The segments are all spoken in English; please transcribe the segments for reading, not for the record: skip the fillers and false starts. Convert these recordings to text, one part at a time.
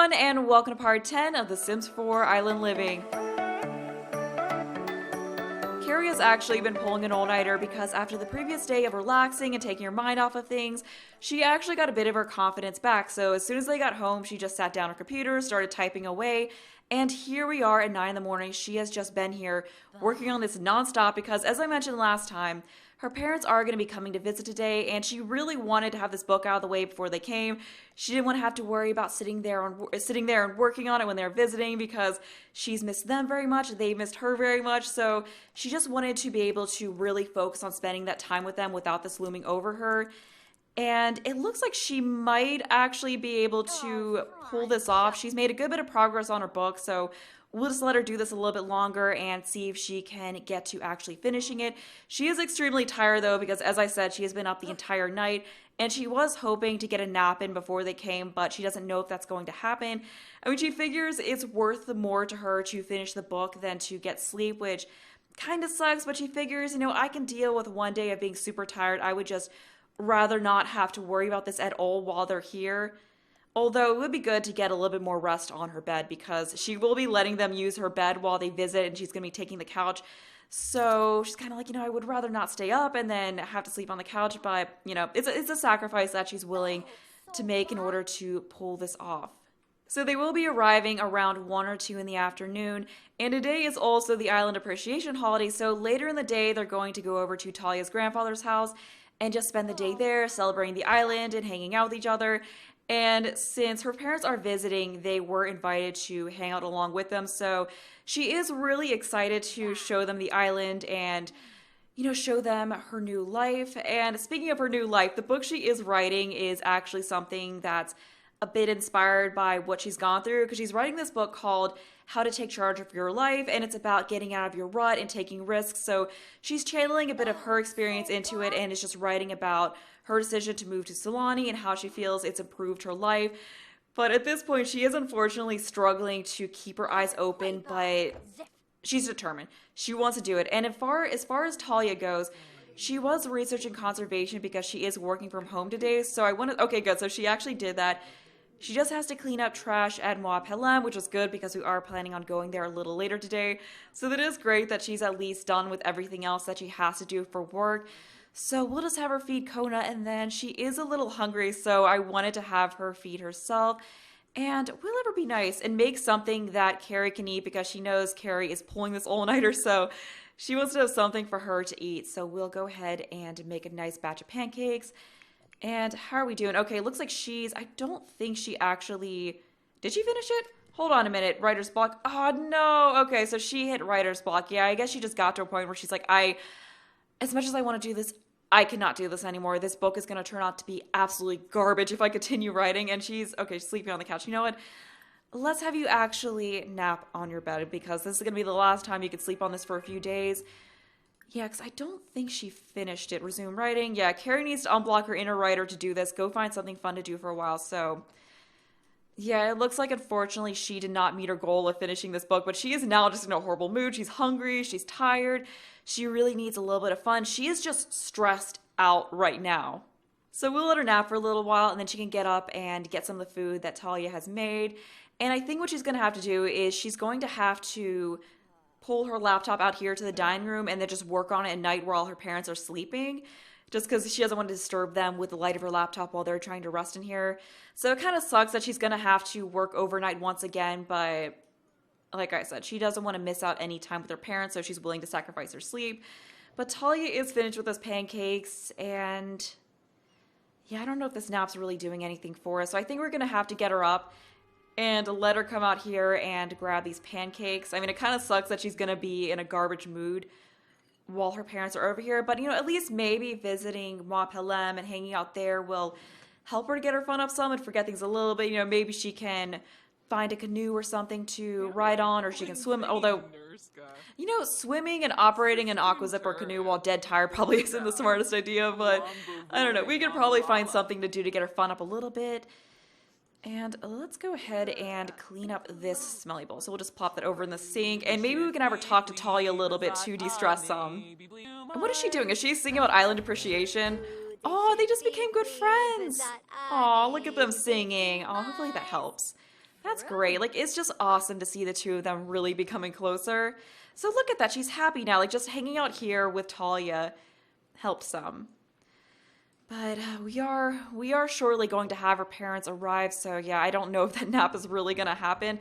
everyone, and welcome to part 10 of The Sims 4 Island Living. Kerri has actually been pulling an all-nighter because after the previous day of relaxing and taking her mind off of things, she actually got a bit of her confidence back. So as soon as they got home, she just sat down at her computer, started typing away, and here we are at 9 in the morning. She has just been here working on this non-stop because, as I mentioned last time, her parents are going to be coming to visit today, and she really wanted to have this book out of the way before they came. She didn't want to have to worry about sitting there and working on it when they're visiting because she's missed them very much. They missed her very much, so she just wanted to be able to really focus on spending that time with them without this looming over her. And it looks like she might actually be able to pull this off. She's made a good bit of progress on her book, so we'll just let her do this a little bit longer and see if she can get to actually finishing it. She is extremely tired though because, as I said, she has been up the entire night and she was hoping to get a nap in before they came, but she doesn't know if that's going to happen. I mean, she figures it's worth more to her to finish the book than to get sleep, which kind of sucks, but she figures, I can deal with one day of being super tired. I would just rather not have to worry about this at all while they're here. Although it would be good to get a little bit more rest on her bed because she will be letting them use her bed while they visit and she's going to be taking the couch. So she's kind of like, I would rather not stay up and then have to sleep on the couch. But, it's a sacrifice that she's willing to make in order to pull this off. So they will be arriving around 1 or 2 in the afternoon. And today is also the Island Appreciation Holiday. So later in the day, they're going to go over to Talia's grandfather's house and just spend the day there celebrating the island and hanging out with each other. And since her parents are visiting, they were invited to hang out along with them. So she is really excited to show them the island and, show them her new life. And speaking of her new life, the book she is writing is actually something that's a bit inspired by what she's gone through because she's writing this book called How to Take Charge of Your Life, and it's about getting out of your rut and taking risks. So she's channeling a bit of her experience into it and is just writing about her decision to move to Sulani and how she feels it's improved her life. But at this point, she is unfortunately struggling to keep her eyes open, but she's determined. She wants to do it. And as far as Talia goes, she was researching conservation because she is working from home today. So okay, good. So she actually did that. She just has to clean up trash at Moab Pelem, which is good because we are planning on going there a little later today. So that is great that she's at least done with everything else that she has to do for work. So we'll just have her feed Kona, and then she is a little hungry, so I wanted to have her feed herself. And we'll let her be nice and make something that Kerri can eat because she knows Kerri is pulling this all-nighter, so she wants to have something for her to eat. So we'll go ahead and make a nice batch of pancakes. And how are we doing? Okay, looks like I don't think she actually, did she finish it? Hold on a minute, writer's block. Oh no, okay, so she hit writer's block. Yeah, I guess she just got to a point where she's like, as much as I want to do this, I cannot do this anymore. This book is going to turn out to be absolutely garbage if I continue writing. And she's sleeping on the couch. You know what? Let's have you actually nap on your bed because this is going to be the last time you could sleep on this for a few days. Yeah, because I don't think she finished it. Resume writing. Yeah, Kerri needs to unblock her inner writer to do this. Go find something fun to do for a while. So, yeah, it looks like, unfortunately, she did not meet her goal of finishing this book, but she is now just in a horrible mood. She's hungry. She's tired. She really needs a little bit of fun. She is just stressed out right now. So we'll let her nap for a little while, and then she can get up and get some of the food that Talia has made. And I think what she's going to have to do is she's going to have to pull her laptop out here to the dining room and then just work on it at night while her parents are sleeping, just because she doesn't want to disturb them with the light of her laptop while they're trying to rest in here. So it kind of sucks that she's going to have to work overnight once again, but like I said, she doesn't want to miss out any time with her parents, so she's willing to sacrifice her sleep. But Talia is finished with those pancakes, and yeah, I don't know if this nap's really doing anything for us, so I think we're going to have to get her up and let her come out here and grab these pancakes. I mean, it kind of sucks that she's going to be in a garbage mood while her parents are over here, but at least maybe visiting Ma Pelem and hanging out there will help her to get her fun up some and forget things a little bit. Maybe she can find a canoe or something to ride on, or she can swim, although, swimming and operating an aqua zip or canoe while dead tired probably isn't the smartest idea, but I don't know, we could probably find something to do to get her fun up a little bit. And let's go ahead and clean up this smelly bowl. So we'll just plop that over in the sink, and maybe we can have her talk to Talia a little bit to de-stress some. What is she doing? Is she singing about island appreciation? Oh, they just became good friends. Oh, look at them singing. Oh, hopefully that helps. That's great. Like, it's just awesome to see the two of them really becoming closer. So look at that. She's happy now. Like, just hanging out here with Talia helps some. But we are surely going to have her parents arrive. So yeah, I don't know if that nap is really going to happen.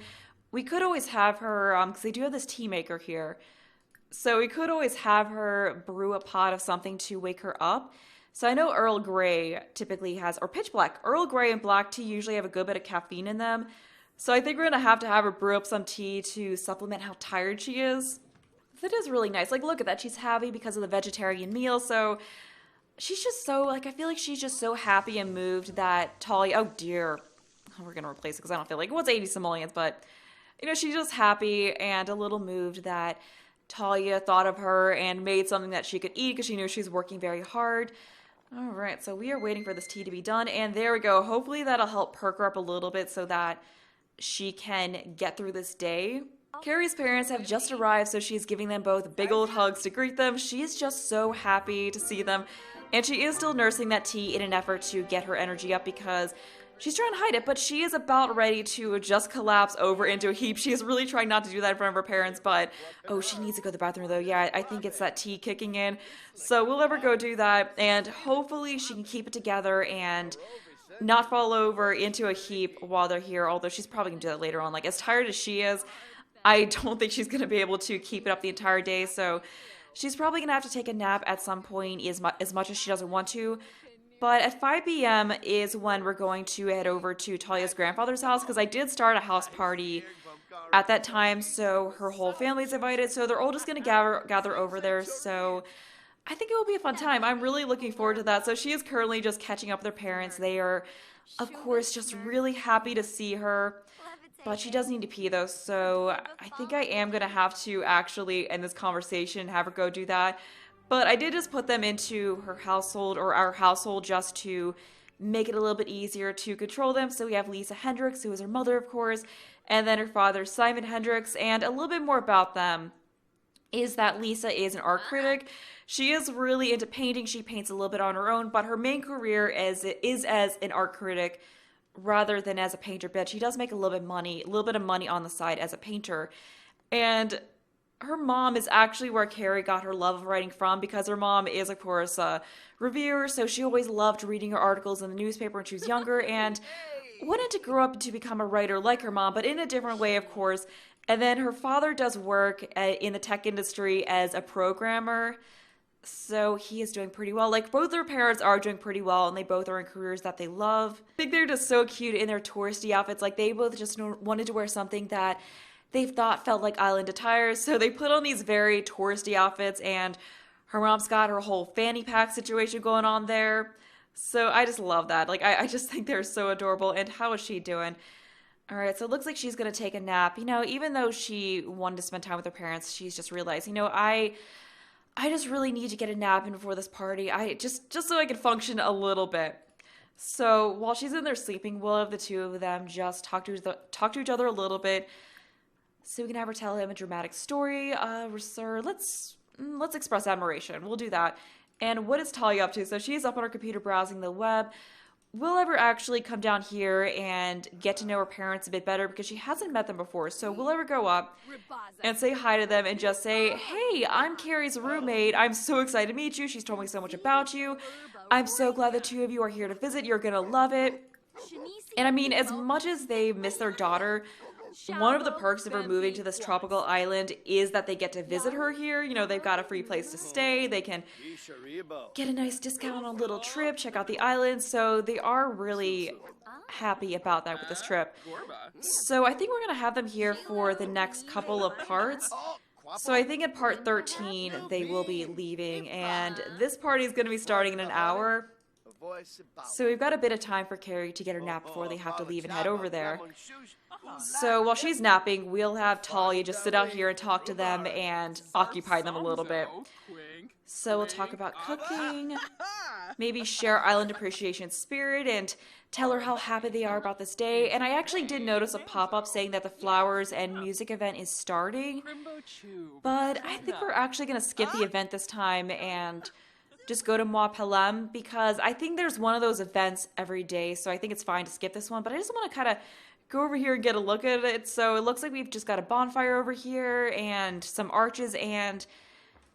We could always have her, because they do have this tea maker here. So we could always have her brew a pot of something to wake her up. So I know Earl Grey typically has, or pitch black. Earl Grey and black tea usually have a good bit of caffeine in them. So I think we're going to have her brew up some tea to supplement how tired she is. That is really nice. Like, look at that. She's happy because of the vegetarian meal. So she's just so, like, I feel like she's just so happy and moved that Talia, oh dear. We're going to replace it because I don't feel like it was 80 simoleons, but, you know, she's just happy and a little moved that Talia thought of her and made something that she could eat because she knew she was working very hard. All right, so we are waiting for this tea to be done, and there we go. Hopefully that'll help perk her up a little bit so that she can get through this day. Kerri's parents have just arrived, so she's giving them both big old hugs to greet them. She's just so happy to see them, and she is still nursing that tea in an effort to get her energy up because she's trying to hide it, but she is about ready to just collapse over into a heap. She is really trying not to do that in front of her parents, but, oh, she needs to go to the bathroom, though. Yeah, I think it's that tea kicking in. So we'll let her go do that, and hopefully she can keep it together and not fall over into a heap while they're here, although she's probably going to do that later on. Like, as tired as she is, I don't think she's going to be able to keep it up the entire day, so she's probably going to have to take a nap at some point as much as she doesn't want to. But at 5 p.m. is when we're going to head over to Talia's grandfather's house, because I did start a house party at that time, so her whole family's invited, so they're all just going to gather over there, so I think it will be a fun time. I'm really looking forward to that. So she is currently just catching up with her parents. They are, of course, just really happy to see her, but she does need to pee, though, so I think I am going to have to actually end this conversation and have her go do that. But I did just put them into her household, or our household, just to make it a little bit easier to control them. So we have Lisa Hendricks, who is her mother, of course, and then her father, Simon Hendricks. And a little bit more about them is that Lisa is an art critic. She is really into painting. She paints a little bit on her own, but her main career is as an art critic rather than as a painter. But she does make a little bit of money on the side as a painter. And her mom is actually where Kerri got her love of writing from, because her mom is, of course, a reviewer, so she always loved reading her articles in the newspaper when she was younger, and wanted to grow up to become a writer like her mom, but in a different way, of course. And then her father does work in the tech industry as a programmer, so he is doing pretty well. Like, both their parents are doing pretty well, and they both are in careers that they love. I think they're just so cute in their touristy outfits. Like, they both just wanted to wear something that they thought felt like island attire, so they put on these very touristy outfits, and her mom's got her whole fanny pack situation going on there. So I just love that. Like, I just think they're so adorable. And how is she doing? All right, so it looks like she's going to take a nap. You know, even though she wanted to spend time with her parents, she's just realized, you know, I just really need to get a nap in before this party. Just so I can function a little bit. So while she's in there sleeping, we'll have the two of them just talk to each other a little bit, so we can have her tell him a dramatic story. Sir, let's express admiration. We'll do that. And what is Talia up to? So she's up on her computer browsing the web. We'll ever actually come down here and get to know her parents a bit better, because she hasn't met them before. So we'll ever go up and say hi to them and just say, hey, I'm Kerri's roommate. I'm so excited to meet you. She's told me so much about you. I'm so glad the two of you are here to visit. You're going to love it. And I mean, as much as they miss their daughter, one of the perks of her moving to this tropical island is that they get to visit her here. You know, they've got a free place to stay. They can get a nice discount on a little trip, check out the island. So they are really happy about that with this trip. So I think we're going to have them here for the next couple of parts. So I think in part 13, they will be leaving, and this party is going to be starting in an hour. So we've got a bit of time for Kerri to get her nap before they have to leave and head over there. So while she's napping, we'll have Talia just sit out here and talk to them and occupy them a little bit. So we'll talk about cooking, maybe share island appreciation spirit, and tell her how happy they are about this day. And I actually did notice a pop-up saying that the flowers and music event is starting, but I think we're actually going to skip the event this time and just go to Moi Pelem, because I think there's one of those events every day, so I think it's fine to skip this one. But I just want to kind of go over here and get a look at it. So it looks like we've just got a bonfire over here and some arches, and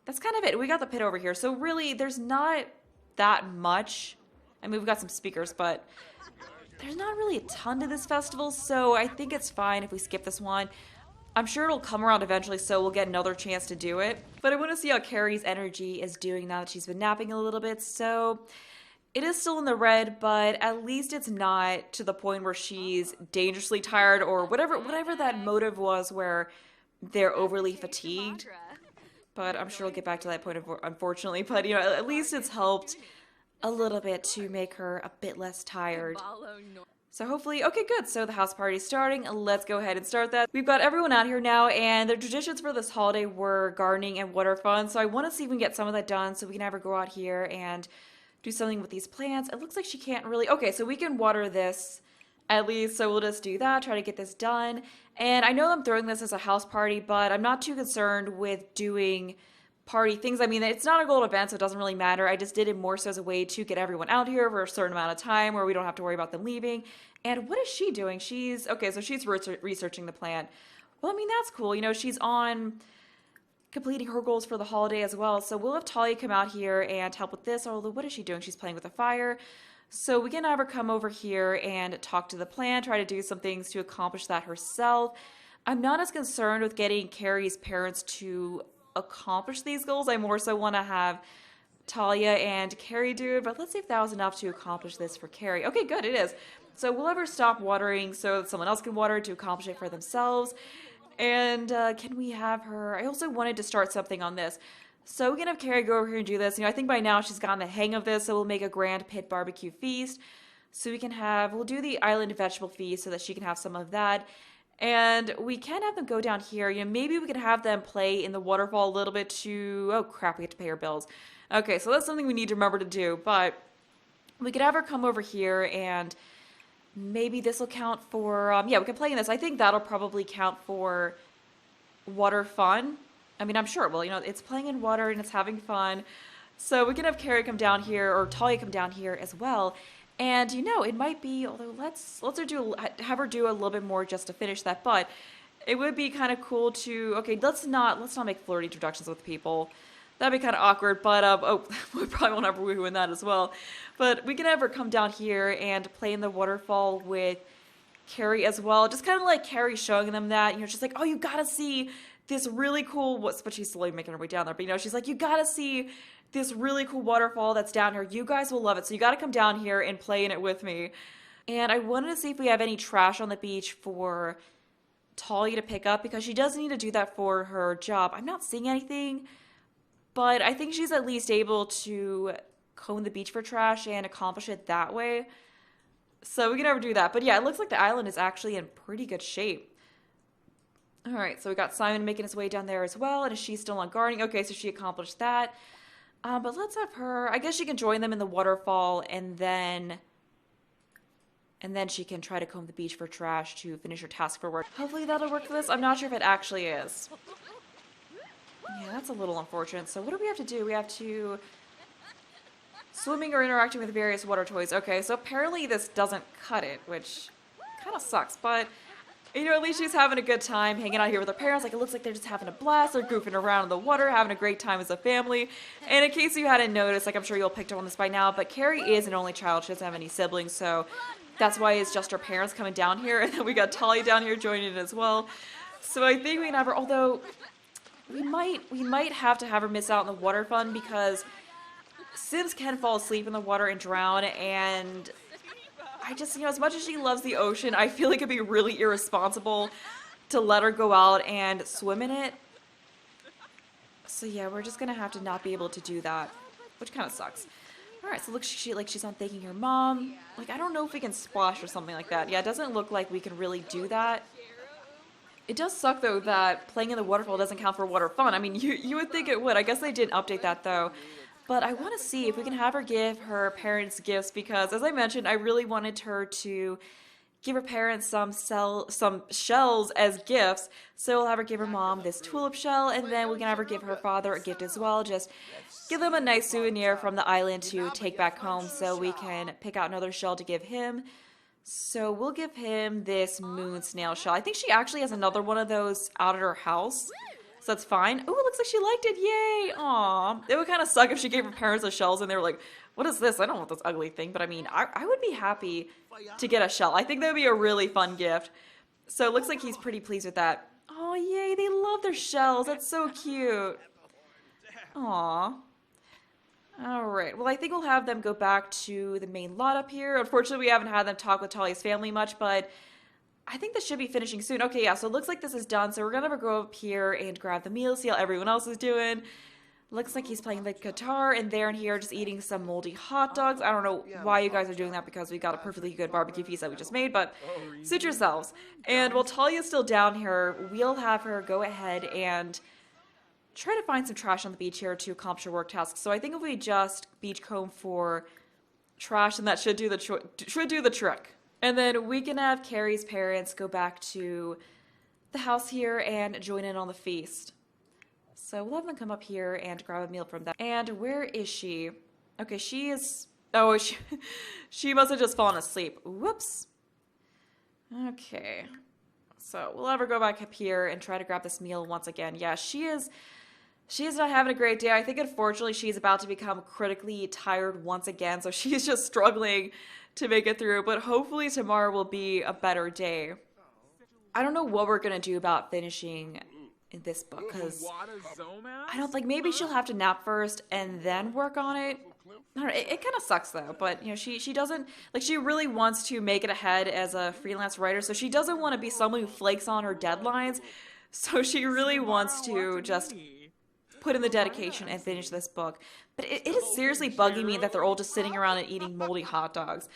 that's kind of it. We got the pit over here. So really, there's not that much. I mean, we've got some speakers, but there's not really a ton to this festival, so I think it's fine if we skip this one. I'm sure it'll come around eventually, so we'll get another chance to do it. But I want to see how Kerri's energy is doing now that she's been napping a little bit. So it is still in the red, but at least it's not to the point where she's dangerously tired or whatever that motive was where they're overly fatigued. But I'm sure we'll get back to that point, unfortunately. But, you know, at least it's helped a little bit to make her a bit less tired. So hopefully, okay, good. So the house party's starting. Let's go ahead and start that. We've got everyone out here now, and the traditions for this holiday were gardening and water fun. So I want to see if we can get some of that done so we can have her go out here and do something with these plants. It looks like she can't really... Okay, so we can water this at least. So we'll just do that, try to get this done. And I know I'm throwing this as a house party, but I'm not too concerned with doing party things. I mean, it's not a gold event, so it doesn't really matter. I just did it more so as a way to get everyone out here for a certain amount of time where we don't have to worry about them leaving. And what is she doing? She's, okay, so she's researching the plant. Well, I mean, that's cool. You know, she's on completing her goals for the holiday as well. So we'll have Talia come out here and help with this. Although, what is she doing? She's playing with the fire. So we can have her come over here and talk to the plant, try to do some things to accomplish that herself. I'm not as concerned with getting Kerri's parents to accomplish these goals. I more so want to have Talia and Kerri do it, but let's see if that was enough to accomplish this for Kerri. Okay, good, it is. So we'll have her stop watering so that someone else can water to accomplish it for themselves. And can we have her... I also wanted to start something on this. So we can have Kerri go over here and do this. You know, I think by now she's gotten the hang of this, so we'll make a grand pit barbecue feast. So we can have... We'll do the island vegetable feast so that she can have some of that. And we can have them go down here. You know, maybe we can have them play in the waterfall a little bit to... Oh, crap, we have to pay our bills. Okay, so that's something we need to remember to do. But we could have her come over here and maybe this will count for... yeah, we can play in this. I think that'll probably count for water fun. I mean, I'm sure it will. You know, it's playing in water and it's having fun. So we can have Kerri come down here, or Talia come down here as well. And, you know, it might be, although let's have her do a little bit more just to finish that, but it would be kind of cool to, okay, let's not make flirty introductions with people. That'd be kind of awkward, but, oh, we probably won't have woohoo in that as well. But we can have her come down here and play in the waterfall with Kerri as well. Just kind of like Kerri showing them that, you know, she's like, oh, you gotta see this really cool, but she's slowly making her way down there, but, you know, she's like, you gotta see this really cool waterfall that's down here. You guys will love it. So you got to come down here and play in it with me. And I wanted to see if we have any trash on the beach for Talia to pick up, because she does need to do that for her job. I'm not seeing anything, but I think she's at least able to comb the beach for trash and accomplish it that way. So we can never do that. But yeah, it looks like the island is actually in pretty good shape. All right, so we got Simon making his way down there as well. And is she still on gardening? Okay, so she accomplished that. But let's have her, I guess she can join them in the waterfall, and then she can try to comb the beach for trash to finish her task for work. Hopefully that'll work for this. I'm not sure if it actually is. Yeah, that's a little unfortunate. So what do we have to do? We have to... Swimming or interacting with various water toys. Okay, so apparently this doesn't cut it, which kind of sucks, but... You know, at least she's having a good time hanging out here with her parents. Like, it looks like they're just having a blast. They're goofing around in the water, having a great time as a family. And in case you hadn't noticed, like, I'm sure you'll have picked up on this by now, but Kerri is an only child. She doesn't have any siblings, so that's why it's just her parents coming down here. And then we got Talia down here joining in as well. So I think we can have her, although we might have to have her miss out on the water fun, because Sims can fall asleep in the water and drown, and... I just, you know, as much as she loves the ocean, I feel like it'd be really irresponsible to let her go out and swim in it. So yeah, we're just gonna have to not be able to do that, which kind of sucks. All right, so looks like she's on thanking her mom. Like, I don't know if we can splash or something like that. Yeah, it doesn't look like we can really do that. It does suck though that playing in the waterfall doesn't count for water fun. I mean, you would think it would. I guess they didn't update that though. But I want to see if we can have her give her parents gifts, because, as I mentioned, I really wanted her to give her parents some shells as gifts. So we'll have her give her mom this tulip shell, and then we can have her give her father a gift as well. Just give them a nice souvenir from the island to take back home, so we can pick out another shell to give him. So we'll give him this moon snail shell. I think she actually has another one of those out at her house. So that's fine. Oh, it looks like she liked it. Yay. Aw. It would kind of suck if she gave her parents the shells and they were like, what is this? I don't want this ugly thing. But I mean, I would be happy to get a shell. I think that would be a really fun gift. So it looks like he's pretty pleased with that. Oh, yay. They love their shells. That's so cute. Aw. Alright, well I think we'll have them go back to the main lot up here. Unfortunately, we haven't had them talk with Talia's family much, but I think this should be finishing soon. Okay, yeah, so it looks like this is done, so we're gonna go up here and grab the meal, see how everyone else is doing. Looks like he's playing the guitar, and they're in here just eating some moldy hot dogs. I don't know why you guys are doing that because we got a perfectly good barbecue feast that we just made, but suit yourselves. And while Talia's still down here, we'll have her go ahead and try to find some trash on the beach here to accomplish your work tasks. So I think if we just beach comb for trash, then that should do the trick. And then we can have Kerri's parents go back to the house here and join in on the feast. So we'll have them come up here and grab a meal from that. And where is she? Okay, she is... Oh, she must have just fallen asleep. Whoops. Okay. So we'll have her go back up here and try to grab this meal once again. Yeah, she is not having a great day. I think, unfortunately, she's about to become critically tired once again, so she's just struggling to make it through, but hopefully tomorrow will be a better day. I don't know what we're going to do about finishing this book, because I don't think, maybe she'll have to nap first and then work on it. I don't know, it kind of sucks, though, but, you know, she doesn't, like, she really wants to make it ahead as a freelance writer, so she doesn't want to be someone who flakes on her deadlines, so she really wants to just put in the dedication and finish this book. But it is seriously bugging me that they're all just sitting around and eating moldy hot dogs.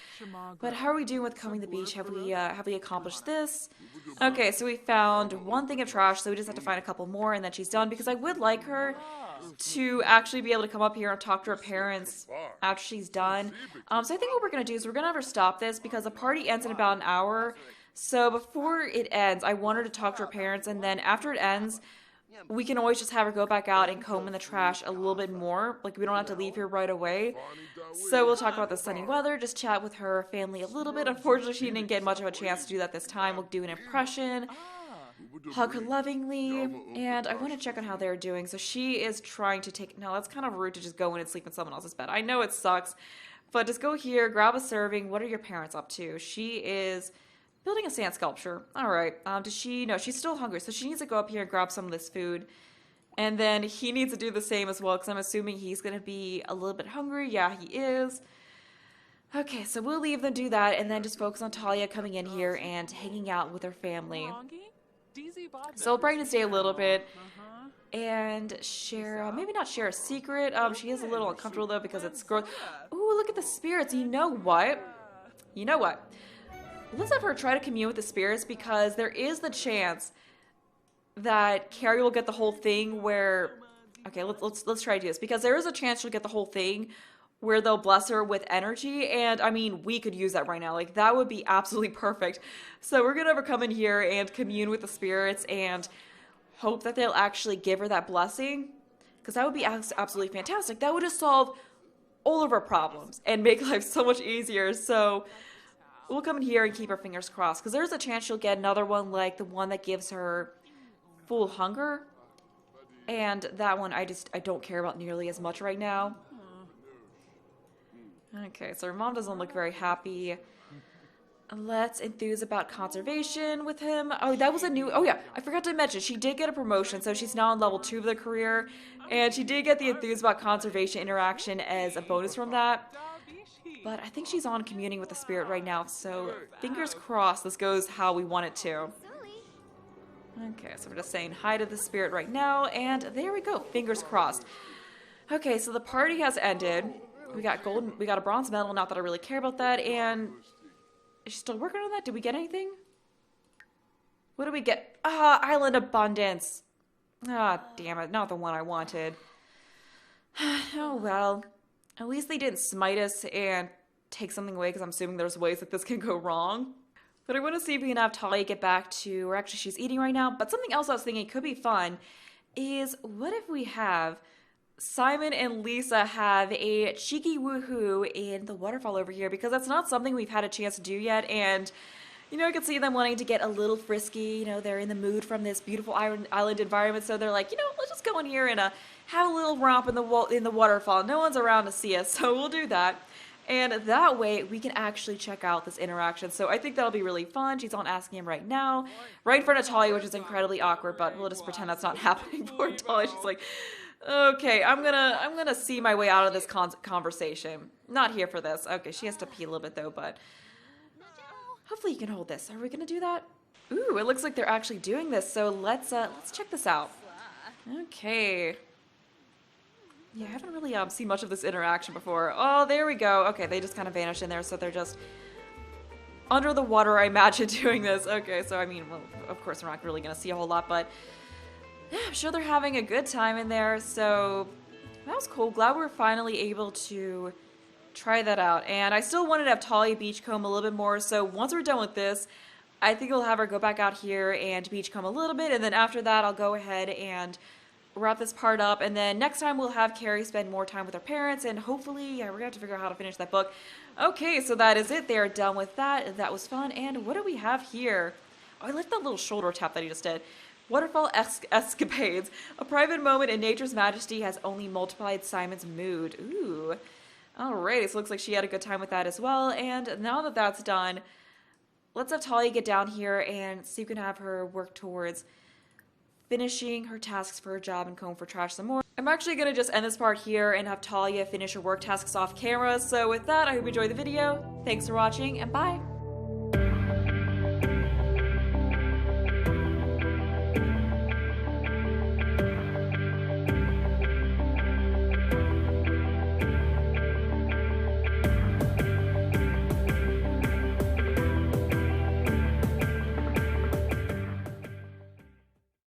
But how are we doing with combing the beach? Have we accomplished this? Okay, so we found one thing of trash, so we just have to find a couple more, and then she's done, because I would like her to actually be able to come up here and talk to her parents after she's done. So I think what we're going to do is we're going to have her stop this, because the party ends in about an hour. So before it ends, I want her to talk to her parents, and then after it ends, we can always just have her go back out and comb in the trash a little bit more. Like, we don't have to leave here right away. So we'll talk about the sunny weather, just chat with her family a little bit. Unfortunately, she didn't get much of a chance to do that this time. We'll do an impression, hug her lovingly, and I want to check on how they're doing. So she is trying to take... No, that's kind of rude to just go in and sleep in someone else's bed. I know it sucks, but just go here, grab a serving. What are your parents up to? She is... building a sand sculpture. All right. Does she... No, she's still hungry, so she needs to go up here and grab some of this food. And then he needs to do the same as well, because I'm assuming he's going to be a little bit hungry. Yeah, he is. Okay, so we'll leave them do that, and then just focus on Talia coming in here and hanging out with her family. So we'll brighten his day a little bit. And share... maybe not share a secret. She is a little uncomfortable, though, because it's gross. Ooh, look at the spirits. You know what? You know what? Let's have her try to commune with the spirits, because there is the chance that Kerri will get the whole thing where... Okay, let's try to do this, because there is a chance she'll get the whole thing where they'll bless her with energy, and I mean, we could use that right now. Like, that would be absolutely perfect. So we're gonna have her come in here and commune with the spirits and hope that they'll actually give her that blessing, because that would be absolutely fantastic. That would just solve all of our problems and make life so much easier. So we'll come in here and keep our fingers crossed, because there's a chance she'll get another one like the one that gives her full hunger. And that one I don't care about nearly as much right now. Okay, so her mom doesn't look very happy. Let's enthuse about conservation with him. Oh, that was a new... Oh yeah, I forgot to mention, she did get a promotion, so she's now on level 2 of the career. And she did get the enthuse about conservation interaction as a bonus from that. But I think she's on communing with the spirit right now, so fingers crossed this goes how we want it to. Okay, so we're just saying hi to the spirit right now, and there we go, fingers crossed. Okay, so the party has ended. We got a bronze medal, not that I really care about that, and is she still working on that? Did we get anything? What did we get? Ah, Island Abundance. Ah, damn it, not the one I wanted. Oh well. At least they didn't smite us and take something away, because I'm assuming there's ways that this can go wrong. But I want to see if we can have Talia get back to, or actually she's eating right now, but something else I was thinking could be fun is, what if we have Simon and Lisa have a cheeky woohoo in the waterfall over here because that's not something we've had a chance to do yet. And, you know, I could see them wanting to get a little frisky. You know, they're in the mood from this beautiful island environment. So they're like, you know, let's just go in here and have a little romp in the waterfall. No one's around to see us, so we'll do that. And that way, we can actually check out this interaction. So I think that'll be really fun. She's on asking him right now, right in front of Talia, which is incredibly awkward, but we'll just pretend that's not happening for Talia. She's like, okay, I'm gonna see my way out of this conversation. Not here for this. Okay, she has to pee a little bit though, but hopefully you can hold this. Are we gonna do that? Ooh, it looks like they're actually doing this. So let's check this out. Okay. Yeah, I haven't really seen much of this interaction before. Oh, there we go. Okay, they just kind of vanished in there, so they're just under the water, I imagine, doing this. Okay, so I mean, well, of course we're not really gonna see a whole lot, but yeah, I'm sure they're having a good time in there. So that was cool. Glad we're finally able to try that out. And I still wanted to have Talia beachcomb a little bit more. So once we're done with this, I think we'll have her go back out here and beachcomb a little bit. And then after that, I'll go ahead and wrap this part up. And then next time we'll have Kerri spend more time with her parents. And hopefully, yeah, we're going to have to figure out how to finish that book. Okay, so that is it. They're done with that. That was fun. And what do we have here? Oh, I like that little shoulder tap that he just did. Waterfall escapades. A private moment in nature's majesty has only multiplied Simon's mood. Ooh. Alrighty, so it looks like she had a good time with that as well. And now that that's done, let's have Talia get down here and see if we can have her work towards finishing her tasks for her job and comb for trash some more. I'm actually going to just end this part here and have Talia finish her work tasks off camera. So with that, I hope you enjoyed the video. Thanks for watching, and bye!